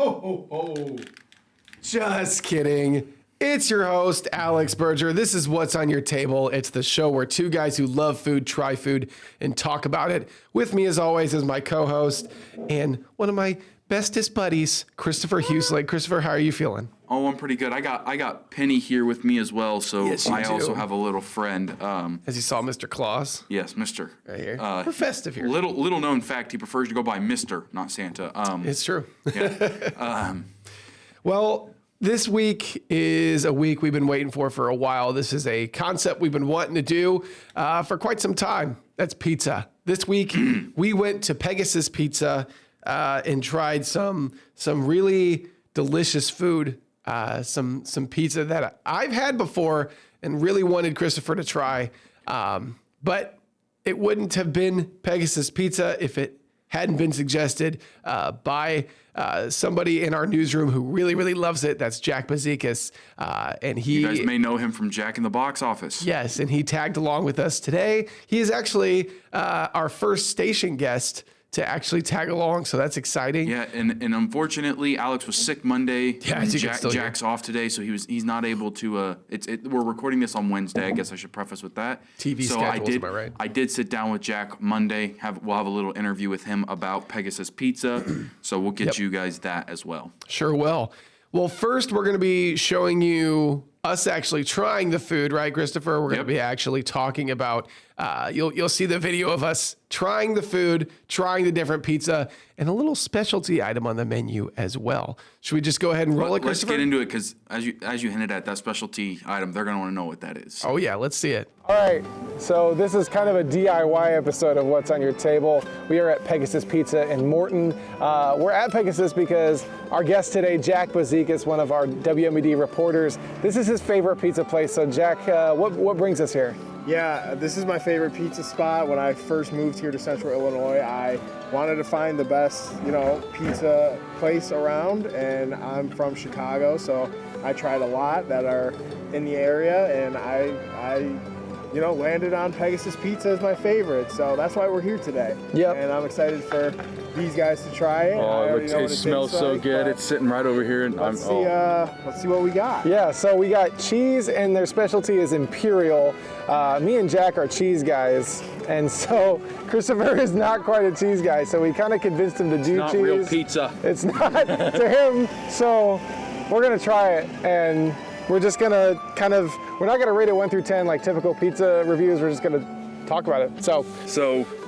Ho, ho, ho. Just kidding. It's your host, Alex Berger. This is What's on Your Table. It's the show where two guys who love food try food and talk about it. With me, as always, is my co-host and one of my bestest buddies, Christopher Husley. Christopher, how are you feeling? Oh, I'm pretty good. I got Penny here with me as well, so Yes, I do. also have a little friend. As you saw Mr. Claus. Yes, Mr. Right here. We're festive here. Little known fact, he prefers to go by Mr., not Santa. It's true. Yeah. Well, this week is a week we've been waiting for a while. This is a concept we've been wanting to do for quite some time. That's pizza. This week, we went to Pegasus Pizza and tried some really delicious food, some pizza that I've had before and really wanted Christopher to try. But it wouldn't have been Pegasus Pizza if it hadn't been suggested by somebody in our newsroom who really loves it. That's Jack Pegasus. And he, You guys may know him from Jack in the Box Office. yes, and he tagged along with us today. He is actually our first station guest to actually tag along, so that's exciting. Yeah, and unfortunately, Alex was sick Monday. Yeah, and as you can still hear. Jack's off today, so he's not able to. We're recording this on Wednesday. I guess I should preface with that. TV so schedules, am I right? I did sit down with Jack Monday. We'll have a little interview with him about Pegasus Pizza. So we'll get you guys that as well. Sure will. Well, first we're going to be showing you us actually trying the food, right, Christopher? We're going to be actually talking about, you'll see the video of us trying the food, trying the different pizza, and a little specialty item on the menu as well. Should we just go ahead and roll it, Let's Christopher? get into it because as you hinted at, that specialty item, they're going to want to know what that is. Oh, yeah, let's see it. All right, so this is kind of a DIY episode of What's on Your Table. We are at Pegasus Pizza in Morton. We're at Pegasus because our guest today, Jack Pegasus, one of our WMED reporters, this is his favorite pizza place. So Jack, what brings us here? Yeah, this is my favorite pizza spot. When I first moved here to Central Illinois, I wanted to find the best, pizza place around, and I'm from Chicago, so I tried a lot that are in the area, and I landed on Pegasus Pizza as my favorite. So that's why we're here today. Yep. And I'm excited for these guys to try it. I already know what it smells so like, good. but It's sitting right over here, and let's see what we got. Yeah, so we got cheese, and their specialty is Imperial. Me and Jack are cheese guys, and so Christopher is not quite a cheese guy, so we kind of convinced him to do not cheese. real pizza. It's not to him, so we're gonna try it, and we're just gonna we're not gonna rate it 1 through 10 like typical pizza reviews, we're just gonna talk about it. So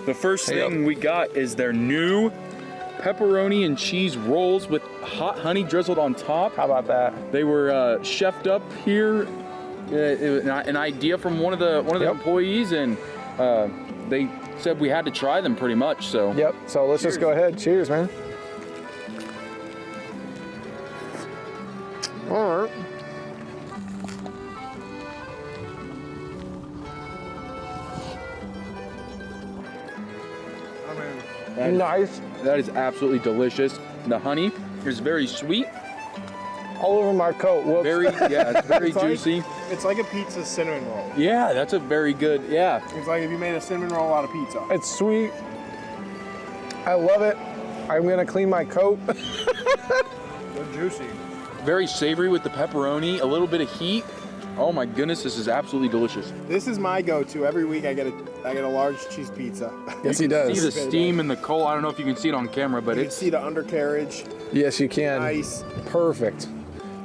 the first thing we got is their new pepperoni and cheese rolls with hot honey drizzled on top. how about that? They were chefed up here. It was an idea from one of the employees, and they said we had to try them pretty much. So Yep, so let's just go ahead. Cheers, man. All right. Nice. that is absolutely delicious. The honey is very sweet, All over my coat. Whoops. it's very juicy. It's like a pizza cinnamon roll. Yeah, that's a very good. Yeah, It's like if you made a cinnamon roll out of pizza. It's sweet. I love it. I'm gonna clean my coat. They're juicy. very savory with the pepperoni, a little bit of heat. Oh my goodness, this is absolutely delicious. This is my go-to. Every week I get a large cheese pizza. Yes, he See does. the steam and the coal. I don't know if you can see it on camera, but You can it's see the undercarriage. Yes, you can. Nice. Perfect.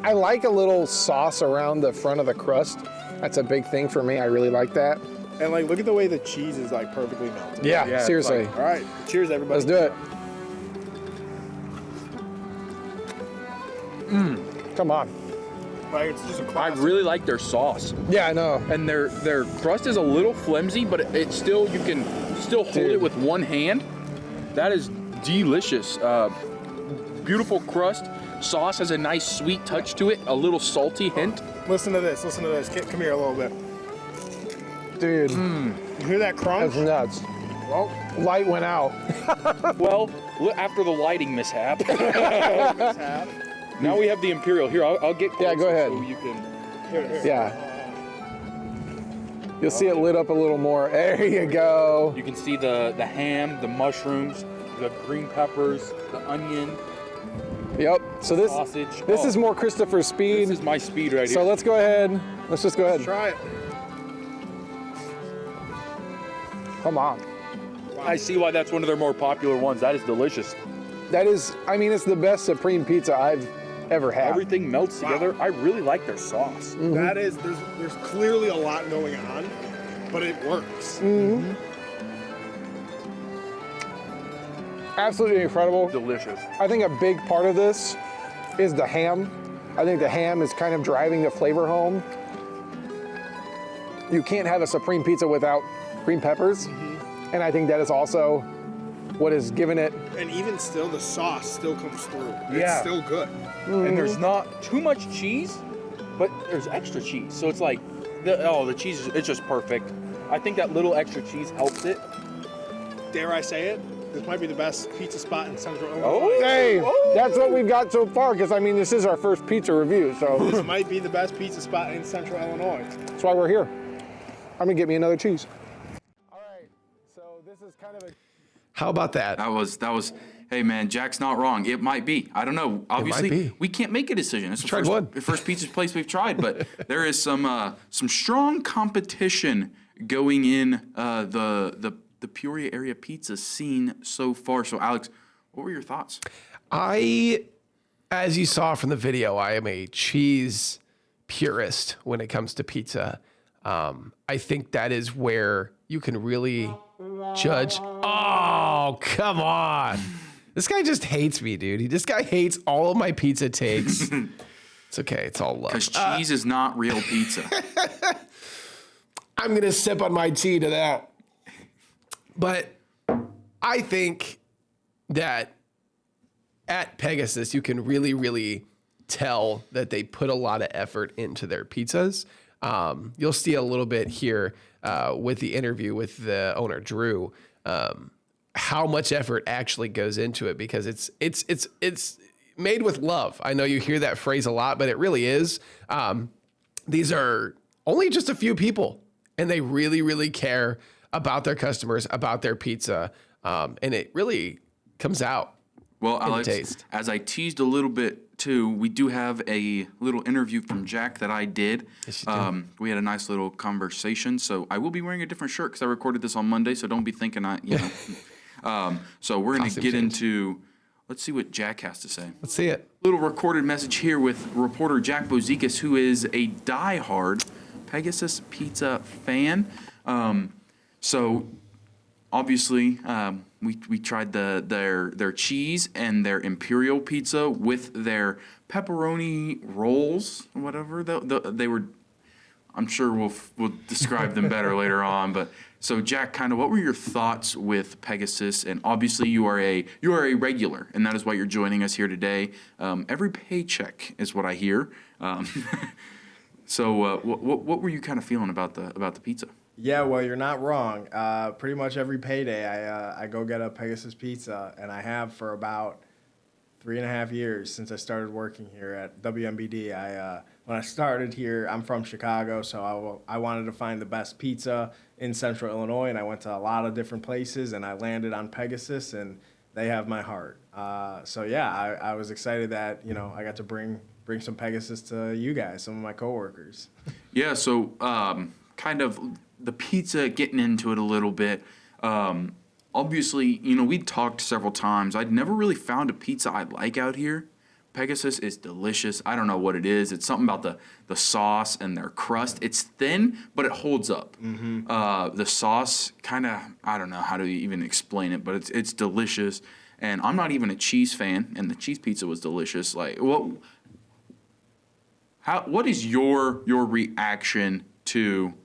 I like a little sauce around the front of the crust. That's a big thing for me. I really like that. And look at the way the cheese is perfectly melted. Yeah, Yeah, it's seriously. All right, cheers everybody. Let's do it. Come on. It's just a I classic. really like their sauce. Yeah, I know. And their crust is a little flimsy, but it's still, you can still hold it with one hand. That is delicious. Beautiful crust. Sauce has a nice sweet touch to it, a little salty hint. Listen to this. Come here a little bit. Dude, You hear that crunch? that's nuts. Well, Light went out. Well, after the lighting mishap, mishap. now we have the Imperial. Here, I'll get closer. Yeah, go ahead. So you can. Here. Yeah. You'll see it lit up a little more. There you go. You can see the ham, the mushrooms, the green peppers, the onion. Yep. So this Sausage. this Oh. is more Christopher's speed. This is my speed right So here. let's go ahead. Let's just go ahead. Try it. Come on. I see why that's one of their more popular ones. That is delicious. That is, I mean, it's the best supreme pizza I've ever had. Everything melts together. I really like their sauce. That is, there's clearly a lot going on, but it works. Absolutely incredible. Delicious. I think a big part of this is the ham. I think the ham is kind of driving the flavor home. You can't have a supreme pizza without green peppers. And I think that is also what has given it. And even still, the sauce still comes through. Yeah. It's still good. And there's not too much cheese, but there's extra cheese. So it's like, the cheese, it's just perfect. I think that little extra cheese helps it. Dare I say it? This might be the best pizza spot in Central Illinois. Oh. Hey, that's what we've got so far, because I mean, this is our first pizza review, so This might be the best pizza spot in Central Illinois. that's why we're here. I'm gonna get me another cheese. All right, so this is kind of a. How about that? That was. Hey man, Jack's not wrong. It might be. I don't know. Obviously, be. we can't make a decision. It's the tried one. first pizza place we've tried, but there is some strong competition going in the Peoria area pizza scene so far. So Alex, what were your thoughts? As you saw from the video, I am a cheese purist when it comes to pizza. I think that is where you can really judge. Oh, come on. This guy just hates me, dude. This guy hates all of my pizza takes. It's okay. It's all love. Because cheese is not real pizza. I'm going to sip on my tea to that. But I think that at Pegasus, you can really, really tell that they put a lot of effort into their pizzas. You'll see a little bit here with the interview with the owner, Drew, how much effort actually goes into it, because it's made with love. I know you hear that phrase a lot, but it really is. These are only just a few people, and they really, really care about their customers, about their pizza, and it really comes out. Well, Alex, taste. as I teased a little bit too, we do have a little interview from Jack that I did. Yes, you do. We had a nice little conversation. So I will be wearing a different shirt because I recorded this on Monday. So don't be thinking so we're going to Costume get change. into. Let's see what Jack has to say. Let's see it. Little recorded message here with reporter Jack Bozikas, who is a diehard Pegasus Pizza fan. So obviously, we tried their cheese and their imperial pizza with their pepperoni rolls, whatever they were. I'm sure we'll describe them better later on. But so Jack, kind of, what were your thoughts with Pegasus? And obviously, you are a regular, and that is why you're joining us here today. Every paycheck is what I hear. So what were you kind of feeling about the pizza? Yeah, well, you're not wrong. Pretty much every payday, I go get a Pegasus pizza, and I have for about 3.5 years since I started working here at WMBD. When I started here, I'm from Chicago, so I wanted to find the best pizza in Central Illinois, and I went to a lot of different places, and I landed on Pegasus, and they have my heart. So yeah, I was excited that I got to bring some Pegasus to you guys, some of my coworkers. Yeah, so kind of the pizza, getting into it a little bit. Obviously, we talked several times. I'd never really found a pizza I like out here. Pegasus is delicious. I don't know what it is. It's something about the sauce and their crust. It's thin, but it holds up. Mm-hmm. The sauce kind of, I don't know how to even explain it, but it's delicious. And I'm not even a cheese fan, and the cheese pizza was delicious. Like, what is your reaction to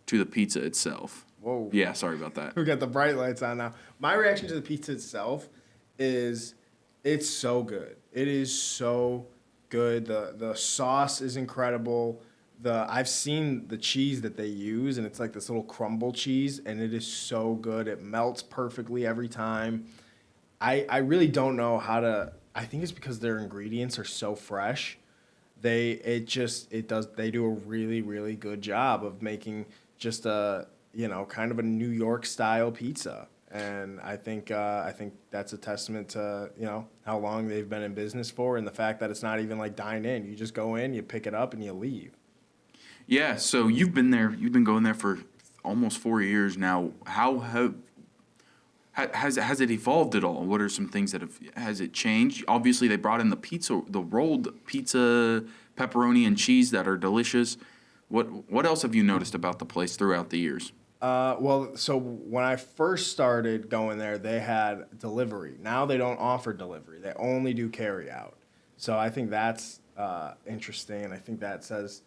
the pizza itself? Whoa. Yeah, sorry about that. We got the bright lights on now. My reaction to the pizza itself is it's so good. It is so good. The sauce is incredible. I've seen the cheese that they use, and it's like this little crumble cheese, and it is so good. It melts perfectly every time. I really don't know how to. I think it's because their ingredients are so fresh. They do a really, really good job of making just a kind of a New York style pizza. And I think that's a testament to, you know, how long they've been in business for, and the fact that it's not even like dine in. You just go in, you pick it up, and you leave. Yeah, so you've been going there for almost 4 years now. Has it evolved at all? What are some things has it changed? Obviously, they brought in the rolled pizza, pepperoni and cheese that are delicious. What else have you noticed about the place throughout the years? Well, so when I first started going there, they had delivery. Now they don't offer delivery. They only do carry out. So I think that's interesting, and I think that says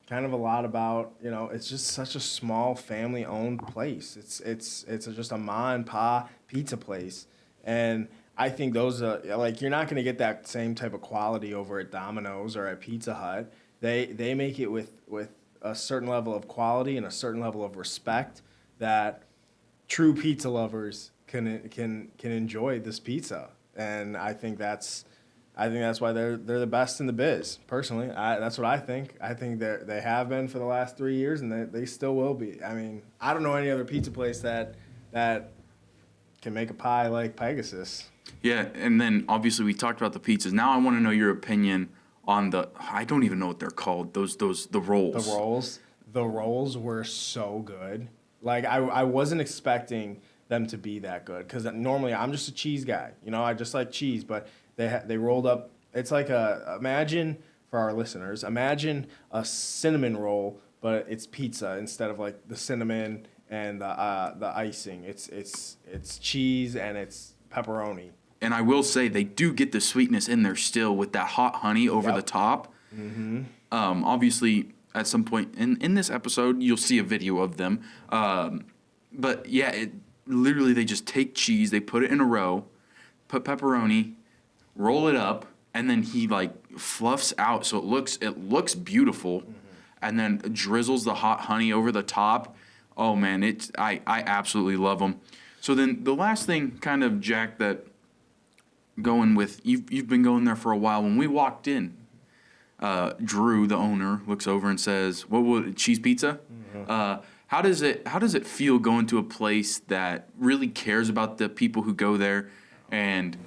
kind of a lot about, you know, it's just such a small family-owned place. It's just a ma and pa pizza place, and I think those are like, you're not going to get that same type of quality over at Domino's or at Pizza Hut. They make it with a certain level of quality and a certain level of respect that true pizza lovers can enjoy this pizza, and I think that's why they're the best in the biz. Personally, that's what I think. I think they have been for the last 3 years, and they still will be. I mean, I don't know any other pizza place that can make a pie like Pegasus. Yeah, and then obviously we talked about the pizzas. Now I want to know your opinion on I don't even know what they're called. The rolls. The rolls were so good. Like I wasn't expecting them to be that good, because normally I'm just a cheese guy. You know, I just like cheese, but they rolled up. It's like imagine, for our listeners, imagine a cinnamon roll, but it's pizza instead of like the cinnamon and the icing. It's cheese and it's pepperoni. And I will say they do get the sweetness in there still with that hot honey over the top. Mm-hmm. Obviously, at some point in this episode, you'll see a video of them. But yeah, literally they just take cheese, they put it in a row, put pepperoni, roll it up, and then he like fluffs out so it looks beautiful, and then drizzles the hot honey over the top. Oh man, I absolutely love them. So then the last thing, kind of, Jack, that going with you've been going there for a while. When we walked in, Drew, the owner, looks over and says, "What will cheese pizza?" Mm-hmm. How does it feel going to a place that really cares about the people who go there, and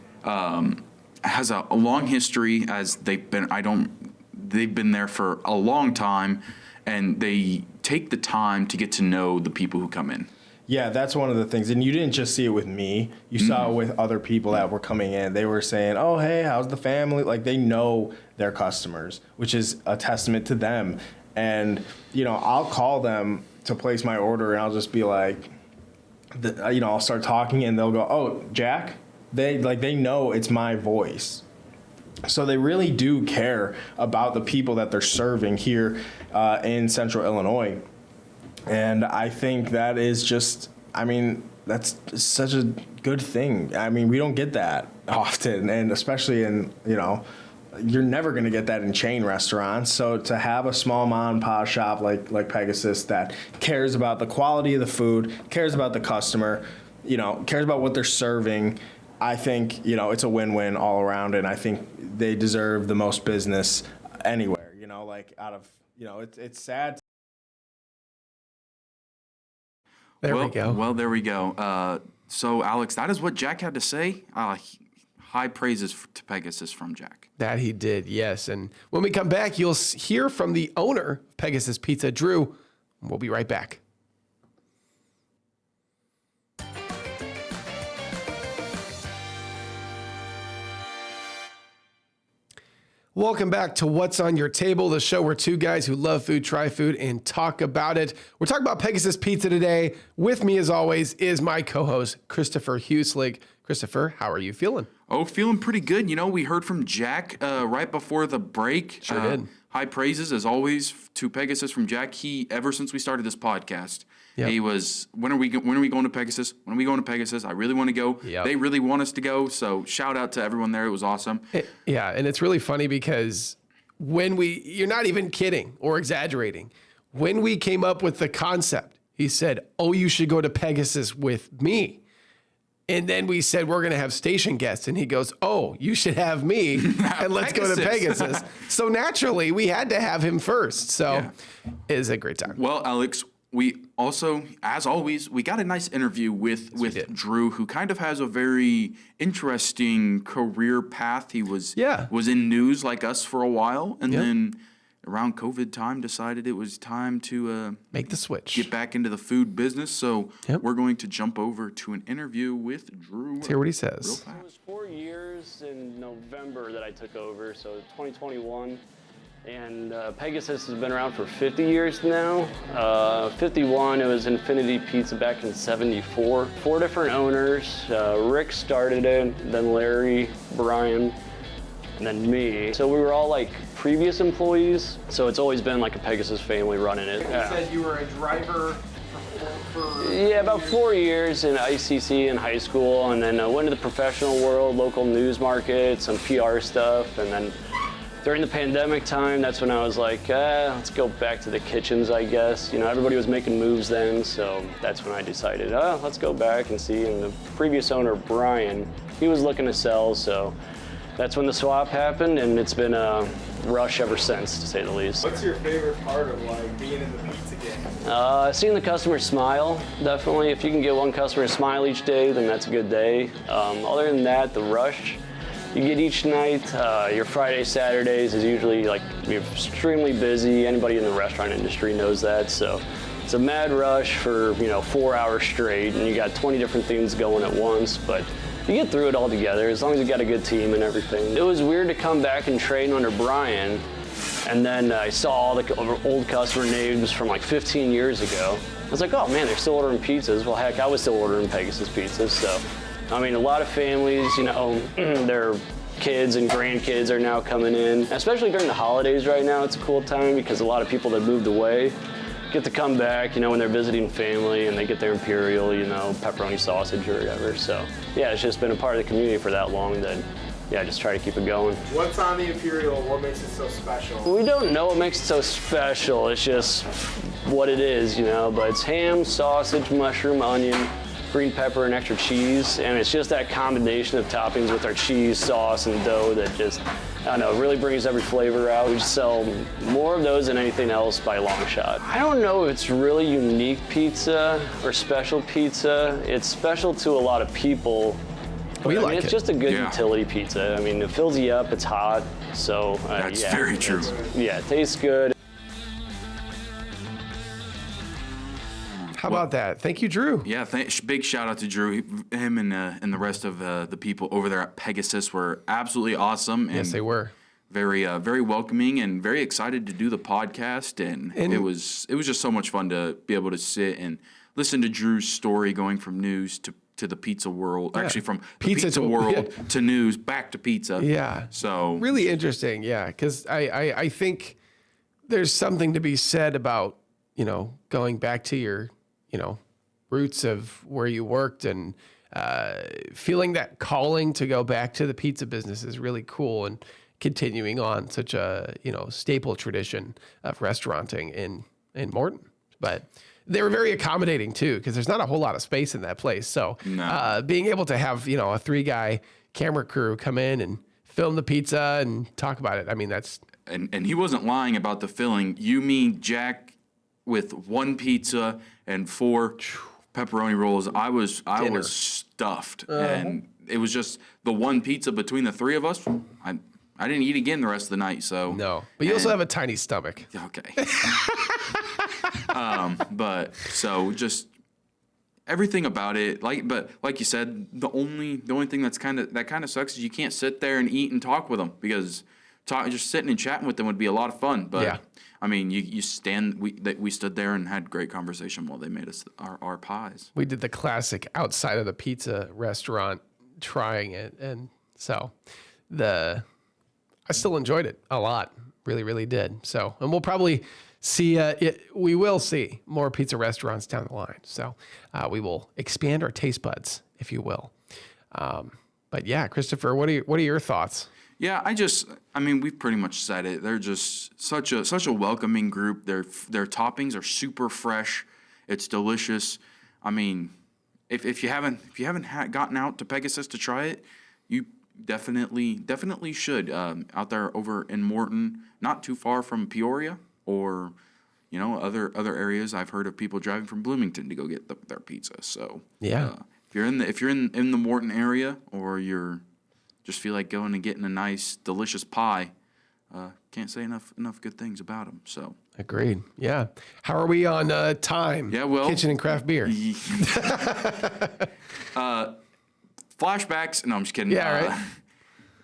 has a long history, as they've been there for a long time, and they take the time to get to know the people who come in? Yeah, that's one of the things. And you didn't just see it with me. You saw it with other people that were coming in. They were saying, "Oh, hey, how's the family?" Like, they know their customers, which is a testament to them. And, you know, I'll call them to place my order, and I'll just be like, I'll start talking, and they'll go, "Oh, Jack?" They know it's my voice. So they really do care about the people that they're serving here in Central Illinois. And I think that is just, I mean, that's such a good thing. I mean, we don't get that often, and especially in, you know, you're never going to get that in chain restaurants. So to have a small mom and pop shop like Pegasus that cares about the quality of the food, cares about the customer, you know, cares about what they're serving, I think, you know, it's a win-win all around, and I think they deserve the most business anywhere, you know, like out of, you know, it's sad. There we go. Well, there we go. So, Alex, that is what Jack had to say. High praises to Pegasus from Jack. That he did, yes. And when we come back, you'll hear from the owner of Pegasus Pizza, Drew. We'll be right back. Welcome back to What's on Your Table, the show where two guys who love food try food and talk about it. We're talking about Pegasus Pizza today. With me, as always, is my co-host, Christopher Huslig. Christopher, how are you feeling? Oh, feeling pretty good. You know, we heard from Jack right before the break. Sure did. High praises, as always, to Pegasus from Jack. Ever since we started this podcast, he was, when are we going to Pegasus? When are we going to Pegasus? I really want to go. Yep. They really want us to go. So shout out to everyone there. It was awesome. Yeah, and it's really funny because you're not even kidding or exaggerating. When we came up with the concept, he said, "Oh, you should go to Pegasus with me." And then we said, we're going to have station guests. And he goes, "Oh, you should have me. And let's go to Pegasus." So naturally, we had to have him first. So it was a great time. Well, Alex, we also, as always, we got a nice interview with Drew, who kind of has a very interesting career path. He was in news like us for a while, and then around COVID time decided it was time to make the switch, get back into the food business. So we're going to jump over to an interview with Drew. Let's hear what he says. It was 4 years in November that I took over, so 2021. And Pegasus has been around for 50 years now. 51, it was Infinity Pizza back in 74. 4 different owners. Rick started it, then Larry, Brian, and then me. So we were all like previous employees, so it's always been like a Pegasus family running it. You said you were a driver yeah, about 4 years in ICC in high school, and then went to the professional world, local news markets, some PR stuff, and then during the pandemic time, that's when I was like, let's go back to the kitchens, I guess. You know, everybody was making moves then, so that's when I decided, let's go back and see. And the previous owner, Brian, he was looking to sell, so that's when the swap happened, and it's been a rush ever since, to say the least. What's your favorite part of like being in the pizza game? Seeing the customer smile, definitely. If you can get one customer to smile each day, then that's a good day. Other than that, the rush you get each night, your Friday, Saturdays is usually like you're extremely busy. Anybody in the restaurant industry knows that. So it's a mad rush for 4 hours straight, and you got 20 different things going at once. But you get through it all together as long as you got a good team and everything. It was weird to come back and train under Brian, and then I saw all the old customer names from like 15 years ago. I was like, oh man, they're still ordering pizzas. Well, heck, I was still ordering Pegasus pizzas. So. I mean, a lot of families, their kids and grandkids are now coming in, especially during the holidays right now. It's a cool time because a lot of people that moved away get to come back, when they're visiting family and they get their imperial, pepperoni sausage or whatever. So, yeah, it's just been a part of the community for that long that, I just try to keep it going. What's on the imperial? What makes it so special? We don't know what makes it so special. It's just what it is, but it's ham, sausage, mushroom, onion, green pepper, and extra cheese, and it's just that combination of toppings with our cheese, sauce, and dough that just, really brings every flavor out. We just sell more of those than anything else by a long shot. I don't know if it's really unique pizza or special pizza. It's special to a lot of people. But it's just a good utility pizza. I mean, it fills you up, it's hot, so that's very true. It tastes good. How about that? Thank you, Drew. Yeah, big shout out to Drew. Him and the rest of the people over there at Pegasus were absolutely awesome. And yes, they were. Very very welcoming and very excited to do the podcast. And it was just so much fun to be able to sit and listen to Drew's story going from news to the pizza world. Actually, from the pizza world to news, back to pizza. Yeah. So really interesting. Yeah, because I think there's something to be said about going back to your roots of where you worked and feeling that calling to go back to the pizza business is really cool, and continuing on such a, staple tradition of restauranting in Morton. But they were very accommodating too, because there's not a whole lot of space in that place. So being able to have, a 3-guy camera crew come in and film the pizza and talk about it. I mean, that's... And he wasn't lying about the filling. You mean Jack with 1 pizza and 4 pepperoni rolls. I was stuffed, and it was just the 1 pizza between the 3 of us. I didn't eat again the rest of the night. So no, but you also have a tiny stomach. Okay. But so just everything about it, like you said, the only thing that kind of sucks is you can't sit there and eat and talk with them, because just sitting and chatting with them would be a lot of fun. But I mean, we stood there and had great conversation while they made us our pies. We did the classic outside of the pizza restaurant trying it, and so I still enjoyed it a lot. Really, really did. So, and we'll probably see we will see more pizza restaurants down the line. So we will expand our taste buds, if you will. But yeah, Christopher, what are your thoughts? Yeah, I mean, we've pretty much said it. They're just such a welcoming group. Their toppings are super fresh. It's delicious. I mean, if you haven't gotten out to Pegasus to try it, you definitely should. Out there over in Morton, not too far from Peoria, or other areas I've heard of people driving from Bloomington to go get their pizza. So Yeah. if you're in the Morton area, or you're just feel like going and getting a nice delicious pie, can't say enough good things about them. So Agreed. Yeah. How are we on time? Yeah, well, Kitchen and craft beer. Flashbacks. No, I'm just kidding. Yeah,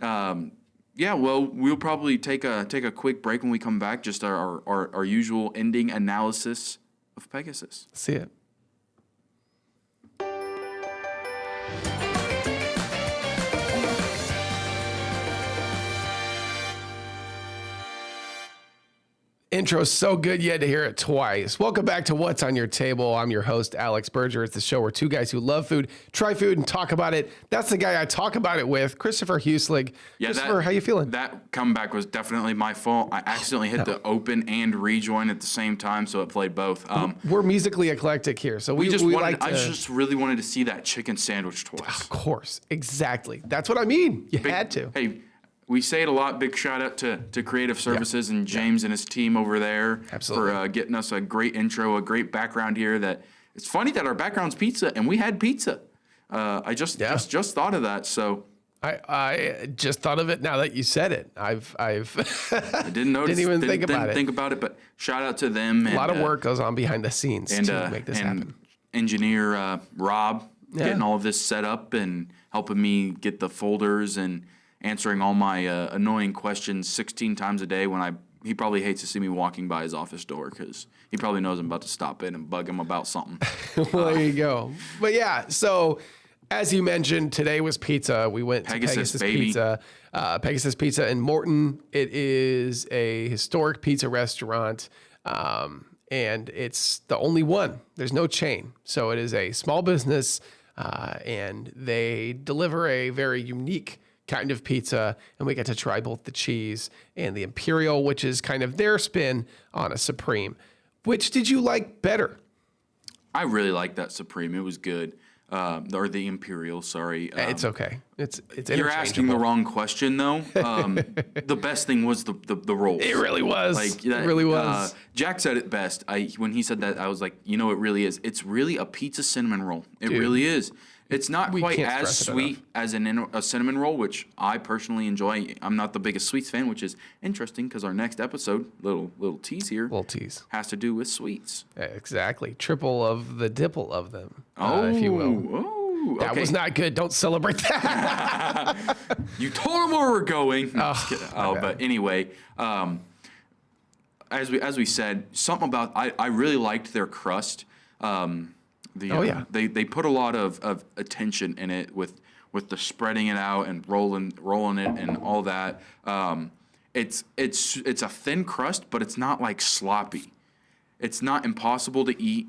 right. Yeah, well, we'll probably take a quick break when we come back. Just our usual ending analysis of Pegasus. See it. Intro so good you had to hear it twice. Welcome back to What's on Your Table. I'm your host, Alex Berger. It's the show where two guys who love food, try food, and talk about it. That's the guy I talk about it with, Christopher Huslig. Yeah, Christopher, how you feeling? That comeback was definitely my fault. I accidentally hit the open and rejoin at the same time, so it played both. We're musically eclectic here, so we I just really wanted to see that chicken sandwich twice. Of course, exactly. That's what I mean. You had to. Hey, we say it a lot. Big shout out to Creative Services and James and his team over there. Absolutely. For getting us a great intro, a great background here. That it's funny that our background's pizza, and we had pizza. I just thought of that. So I just thought of it now that you said it. I didn't notice. Didn't even think about it. But shout out to them. A lot of work goes on behind the scenes to make this happen. Engineer Rob getting all of this set up and helping me get the folders and answering all my annoying questions 16 times a day when he probably hates to see me walking by his office door because he probably knows I'm about to stop in and bug him about something. Well, there you go. But yeah, so as you mentioned, today was pizza. We went to Pegasus Pizza. Pegasus Pizza in Morton. It is a historic pizza restaurant, and it's the only one. There's no chain. So it is a small business, and they deliver a very unique kind of pizza, and we got to try both the cheese and the Imperial, which is kind of their spin on a Supreme. Which did you like better? I really liked that Supreme. It was good. Or the Imperial, sorry. It's okay. It's You're asking the wrong question, though. The best thing was the rolls. It really was. It really was. Jack said it best. When he said that, I was like, it really is. It's really a pizza cinnamon roll. It really is. It's not quite as sweet as a cinnamon roll, which I personally enjoy. I'm not the biggest sweets fan, which is interesting because our next episode, little tease here, has to do with sweets. Exactly. Triple of the dipple of them, if you will. Oh, that was not good. Don't celebrate that. You told him where we're going. But anyway, as we said, something about I really liked their crust. They put a lot of attention in it with the spreading it out and rolling it and all that. It's a thin crust, but it's not like sloppy. It's not impossible to eat.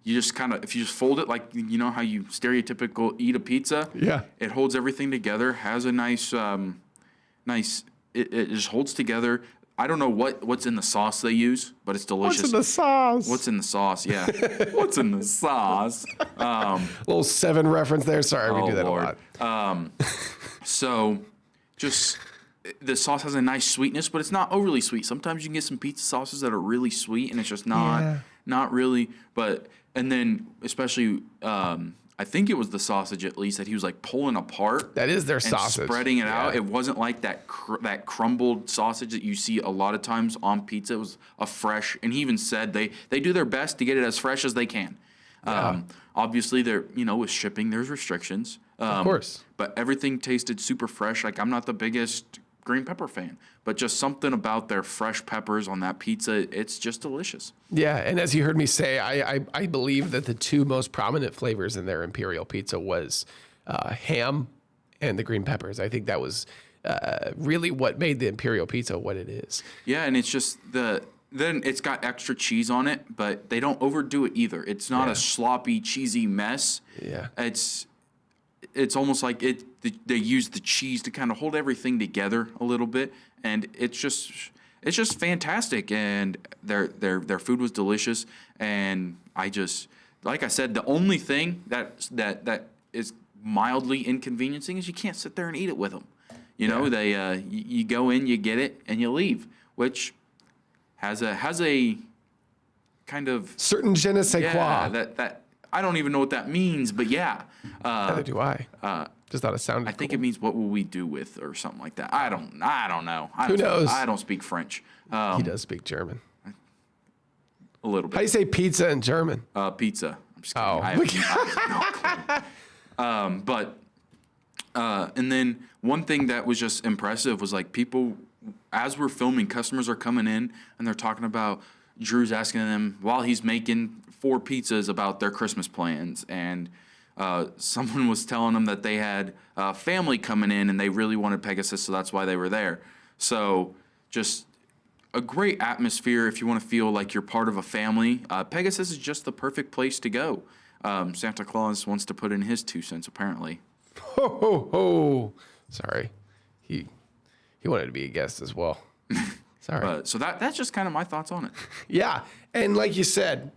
You just if you just fold it like how you stereotypical eat a pizza. Yeah. It holds everything together. Has a nice It just holds together. I don't know what's in the sauce they use, but it's delicious. What's in the sauce? What's in the sauce? Yeah. What's in the sauce? Little Seven reference there. Sorry, we do that Lord. a lot. So just the sauce has a nice sweetness, but it's not overly sweet. Sometimes you can get some pizza sauces that are really sweet, and it's just not really. And then especially, I think it was the sausage at least that he was like pulling apart. That is their and sausage. Spreading it out. It wasn't like that crumbled sausage that you see a lot of times on pizza. It was a fresh, and he even said they do their best to get it as fresh as they can. Obviously, they're with shipping, there's restrictions. Of course. But everything tasted super fresh. Like I'm not the biggest green pepper fan, but just something about their fresh peppers on that pizza, it's just delicious. Yeah, and as you heard me say, I believe that the two most prominent flavors in their Imperial pizza was ham and the green peppers. I think that was really what made the Imperial pizza what it is. Yeah, and it's just then it's got extra cheese on it, but they don't overdo it either. It's not a sloppy, cheesy mess. Yeah. It's almost like they use the cheese to kind of hold everything together a little bit, and it's just fantastic. And their food was delicious, and like I said, the only thing that is mildly inconveniencing is you can't sit there and eat it with them. You go in, you get it, and you leave, which has a kind of Certain je ne sais yeah, quoi. that I don't even know what that means, but yeah. Neither do I. Just thought it sounded I think cool. it means what will we do with or something like that. I don't know. Who knows? I don't speak French. He does speak German. A little How do you bit. say pizza in German? Pizza. I'm just kidding. Oh. I have no clue. And then one thing that was just impressive was like people, as we're filming, customers are coming in and they're talking about, Drew's asking them while he's making 4 pizzas about their Christmas plans. And someone was telling them that they had family coming in and they really wanted Pegasus, so that's why they were there. So just a great atmosphere if you want to feel like you're part of a family. Pegasus is just the perfect place to go. Santa Claus wants to put in his 2 cents, apparently. Ho, ho, ho. Sorry. He wanted to be a guest as well. Sorry. So that's just kind of my thoughts on it. Yeah. And like you said,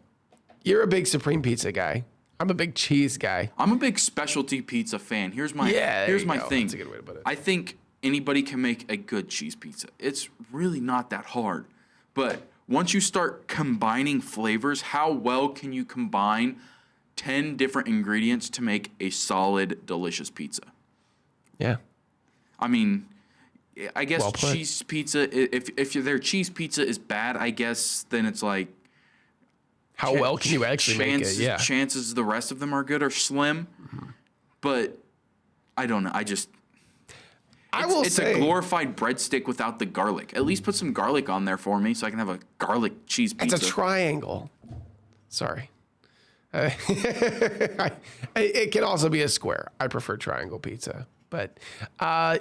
you're a big Supreme Pizza guy. I'm a big cheese guy. I'm a big specialty pizza fan. Here's my there you go. thing. That's a good way to put it. I think anybody can make a good cheese pizza. It's really not that hard. But once you start combining flavors, how well can you combine 10 different ingredients to make a solid, delicious pizza? Yeah. I mean, I guess Well put. cheese pizza, if their cheese pizza is bad, I guess then it's like, How well can you actually make it? Yeah. chances the rest of them are good are slim. But I don't know. It's say, a glorified breadstick without the garlic. At least put some garlic on there for me so I can have a garlic cheese pizza. it's a triangle. Sorry. It can also be a square. I prefer triangle pizza. But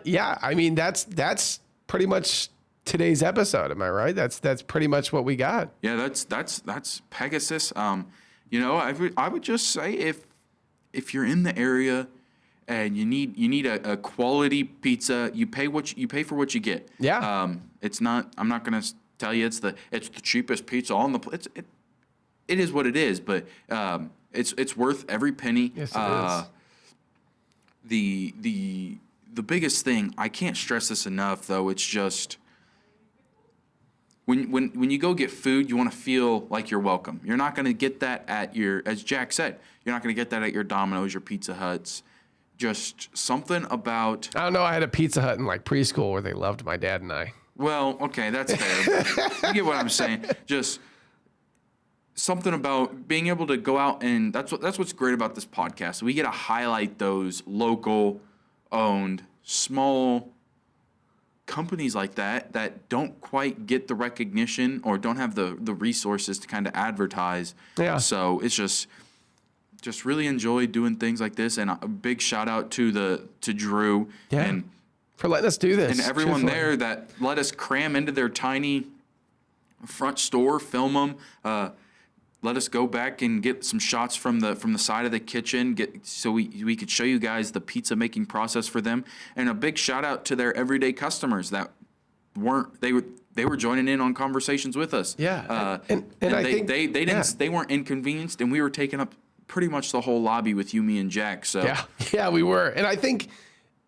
yeah, I mean that's pretty much today's episode. Am I right? That's pretty much what we got. Yeah, that's Pegasus. I would just say if you're in the area and you need a quality pizza, you pay for what you get. Yeah. It's not. I'm not gonna tell you it's the cheapest pizza on the. It is what it is, but it's worth every penny. Yes, it is. The biggest thing, I can't stress this enough though, it's just when you go get food, you want to feel like you're welcome. You're not going to get that at as Jack said, you're not going to get that at your Domino's, your Pizza Huts. Just something about. I don't know. I had a Pizza Hut in like preschool where they loved my dad and I. Well, okay, that's fair. But you get what I'm saying. Just something about being able to go out, and that's what's great about this podcast. We get to highlight those local owned small companies like that don't quite get the recognition or don't have the resources to kind of advertise. Yeah. So it's just really enjoy doing things like this, and a big shout out to Drew and for letting us do this and everyone truthfully. there that let us cram into their tiny front store, film them. Let us go back and get some shots from the side of the kitchen, so we could show you guys the pizza making process for them. And a big shout out to their everyday customers that they were joining in on conversations with us. Yeah, and I they think they weren't inconvenienced, and we were taking up pretty much the whole lobby with you, me, and Jack. So yeah, we were, and I think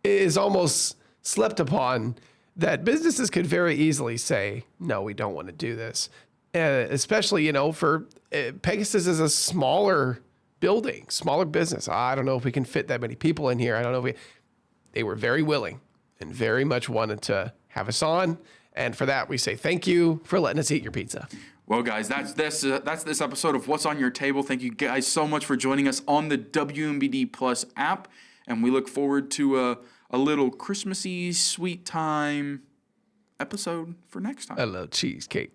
it is almost slept upon that businesses could very easily say, no, we don't want to do this. Especially, for Pegasus is a smaller building, smaller business. I don't know if we can fit that many people in here. I don't know if they were very willing and very much wanted to have us on. And for that, we say thank you for letting us eat your pizza. Well, guys, that's this episode of What's on Your Table. Thank you guys so much for joining us on the WMBD Plus app. And we look forward to a little Christmassy, sweet time episode for next time. I love cheesecake.